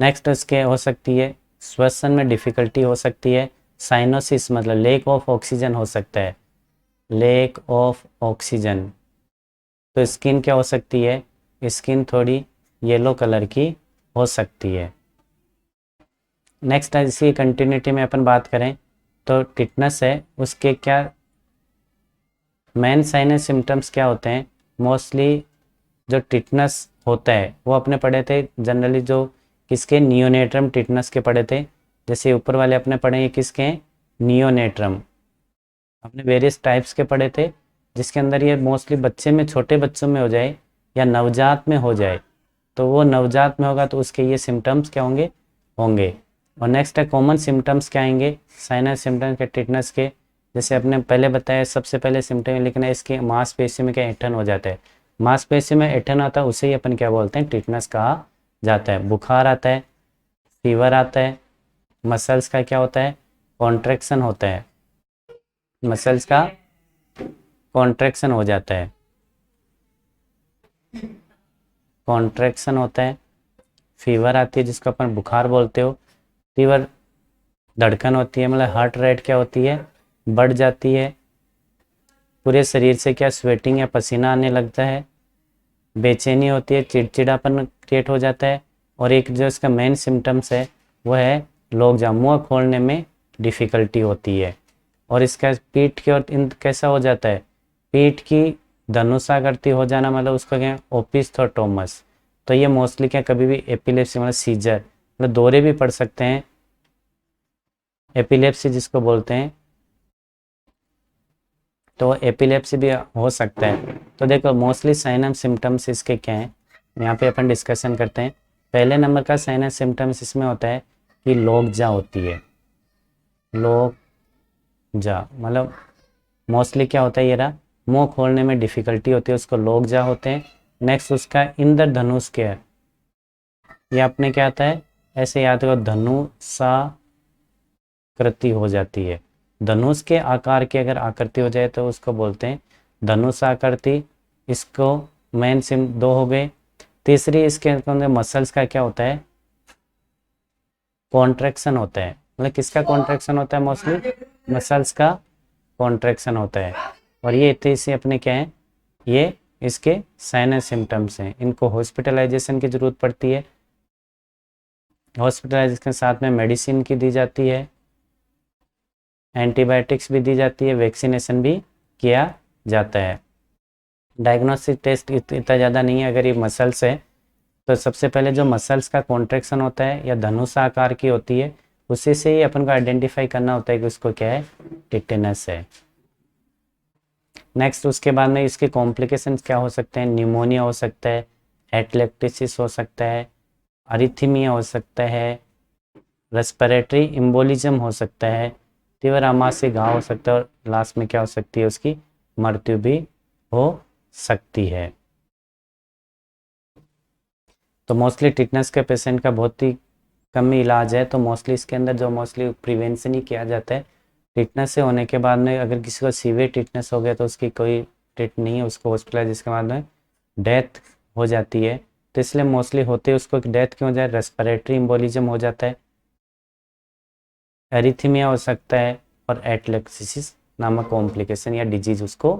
[SPEAKER 1] नेक्स्ट इसके हो सकती है श्वसन में डिफिकल्टी हो सकती है, साइनोसिस मतलब लेक ऑफ ऑक्सीजन हो सकता है, लेक ऑफ ऑक्सीजन। तो स्किन क्या हो सकती है, स्किन थोड़ी येलो कलर की हो सकती है। नेक्स्ट इसी कंटिन्यूटी में अपन बात करें तो टिटनस है, उसके क्या मेन साइन एंड सिम्टम्स क्या होते हैं। मोस्टली जो टिटनस होता है वो अपने पढ़े थे जनरली, जो किसके, नियोनेट्रम टिटनस के पढ़े थे। जैसे ऊपर वाले अपने पढ़े ये किसके हैं, नियोनेट्रम, अपने वेरियस टाइप्स के पढ़े थे, जिसके अंदर ये मोस्टली बच्चे में, छोटे बच्चों में हो जाए या नवजात में हो जाए, तो वो नवजात में होगा तो उसके ये सिम्टम्स क्या होंगे, होंगे। और नेक्स्ट है कॉमन सिम्टम्स क्या आएंगे, साइनस सिम्टम्स के टिटनस के, जैसे अपने पहले बताया सबसे पहले सिम्टम लिखना है, इसके मांसपेशी में क्या ऐंठन हो जाता है, मांसपेशी में ऐंठन आता है, उसे ही अपन क्या बोलते हैं, टिटनस कहा जाता है। बुखार आता है, फीवर आता है, मसल्स का क्या होता है, कॉन्ट्रैक्शन होता है, मसल्स का कॉन्ट्रैक्शन हो जाता है, कॉन्ट्रैक्शन होता है। फीवर आती है जिसको अपन बुखार बोलते हो, फीवर धड़कन होती है, मतलब हार्ट रेट क्या होती है, बढ़ जाती है। पूरे शरीर से क्या स्वेटिंग या पसीना आने लगता है, बेचैनी होती है, चिड़चिड़ापन क्रिएट हो जाता है। और एक जो इसका मेन सिम्टम्स है वो है लोग मुँह खोलने में डिफ़िकल्टी होती है। और इसका पीठ की ओर कैसा हो जाता है, पीठ की धनुषाकृति हो जाना, मतलब उसको क्या ओपिस्थोटोमस। तो ये मोस्टली क्या कभी भी एपिलेप्सी मतलब सीजर मतलब दौरे भी पड़ सकते हैं, एपिलेप्सी जिसको बोलते हैं, तो एपिलेप्सी भी हो सकता है। तो देखो मोस्टली साइन एंड सिम्टम्स इसके क्या हैं, यहाँ पे अपन डिस्कशन करते हैं। पहले नंबर का साइन एंड सिम्टम्स इसमें होता है कि लोकजा होती है, लोकजा मतलब मोस्टली क्या होता है, ये रहा मुंह खोलने में डिफ़िकल्टी होती है, उसको लोकजा होते हैं। नेक्स्ट उसका इंद्रधनुष क्या है, ये अपने क्या आता है, ऐसे याद करो धनुषाकृति हो जाती है, धनुष के आकार की अगर आकृति हो जाए तो उसको बोलते हैं धनुष आकृति। इसको मेन सिम 2 हो गए। तीसरी इसके अंदर मसल्स का क्या होता है, कॉन्ट्रैक्शन होता है, मतलब किसका कॉन्ट्रैक्शन होता है, मोस्टली मसल्स का कॉन्ट्रैक्शन होता है। और ये तीसरी अपने क्या है, ये इसके साइन एंड सिम्टम्स हैं। इनको हॉस्पिटलाइजेशन की ज़रूरत पड़ती है, हॉस्पिटलाइजेशन के साथ में मेडिसिन की दी जाती है, एंटीबायोटिक्स भी दी जाती है, वैक्सीनेशन भी किया जाता है। डायग्नोस्टिक टेस्ट इतना ज़्यादा नहीं है। अगर ये मसल्स है तो सबसे पहले जो मसल्स का कॉन्ट्रैक्शन होता है या धनुष आकार की होती है, उसी से ही अपन को आइडेंटिफाई करना होता है कि उसको क्या है, टिटेनस है। नेक्स्ट उसके बाद में इसके कॉम्प्लिकेशंस क्या हो सकते हैं, निमोनिया हो सकता है, एटलेक्टिसिस हो सकता है, अरिथमिया हो सकता है, रेस्पिरेटरी एम्बोलिज्म हो सकता है, तीव्र आमाशय घाव हो सकता है, और लास्ट में क्या हो सकती है, उसकी मृत्यु भी हो सकती है। तो मोस्टली टिटनेस के पेशेंट का बहुत ही कम ही इलाज है, तो मोस्टली इसके अंदर जो मोस्टली प्रिवेंशन ही किया जाता है। टिटनेस से होने के बाद में अगर किसी को सीवियर टिटनेस हो गया तो उसकी कोई ट्रीट नहीं है, उसको हॉस्पिटलाइज, जिसके बाद में डेथ हो जाती है। तो इसलिए मोस्टली होते उसको डेथ क्यों हो जाए, रेस्पिरेटरी एम्बोलिज्म हो जाता है, एरिथमिया हो सकता है, और एटलेक्सिस नामक कॉम्प्लिकेशन या डिजीज उसको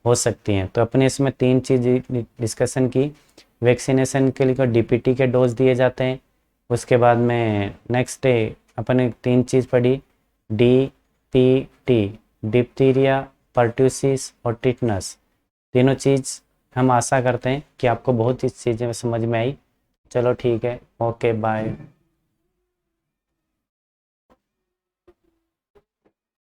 [SPEAKER 1] हो सकती हैं। तो अपने इसमें 3 चीज़ डिस्कशन की। वैक्सीनेशन के लिए डीपीटी के डोज दिए जाते हैं। उसके बाद में नेक्स्ट डे अपन ने 3 चीज़ पढ़ी, डीपीटी, डिप्थीरिया, पर्ट्यूसिस और टिटनस। तीनों चीज़ हम आशा करते हैं कि आपको बहुत ही चीज़ें समझ में आई। चलो ठीक है, ओके बाय।